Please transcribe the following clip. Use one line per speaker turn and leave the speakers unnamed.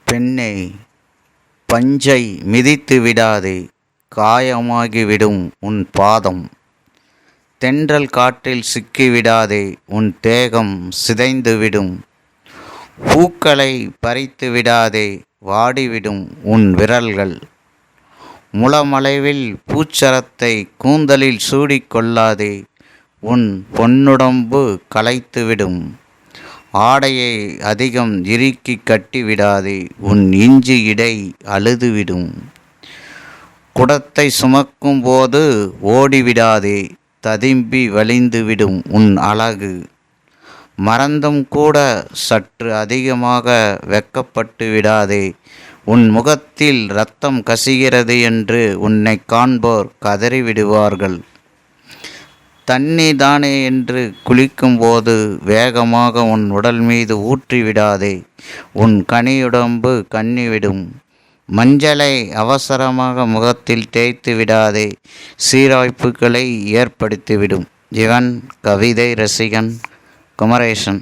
பெண்ணே, பஞ்சை மிதித்து விடாதே, காயமாகிவிடும் உன் பாதம். தென்றல் காற்றில் சிக்கிவிடாதே, உன் தேகம் சிதைந்துவிடும். பூக்களை பறித்து விடாதே, வாடிவிடும் உன் விரல்கள். முளமளவில் பூச்சரத்தை கூந்தலில் சூடிக்கொள்ளாதே, உன் பொன்னுடம்பு களைத்துவிடும். ஆடையை அதிகம் இறுக்கி கட்டிவிடாதே, உன் இஞ்சி இடை அழுதுவிடும். குடத்தை சுமக்கும் போது ஓடிவிடாதே, ததும்பி வழிந்துவிடும் உன் அழகு. மறந்தும் கூட சற்று அதிகமாக வெட்கப்பட்டு விடாதே, உன் முகத்தில் இரத்தம் கசிகிறது என்று உன்னை காண்போர் கதறிவிடுவார்கள். தண்ணீர் தானே என்று குளிக்கும்போது வேகமாக உன் உடல் மீது ஊற்றிவிடாதே, உன் கனியுடம்பு கண்ணிவிடும். மஞ்சளை அவசரமாக முகத்தில் தேய்த்து விடாதே, சீராய்ப்புகளை ஏற்படுத்திவிடும். இவன் கவிதை ரசிகன் குமரேசன்.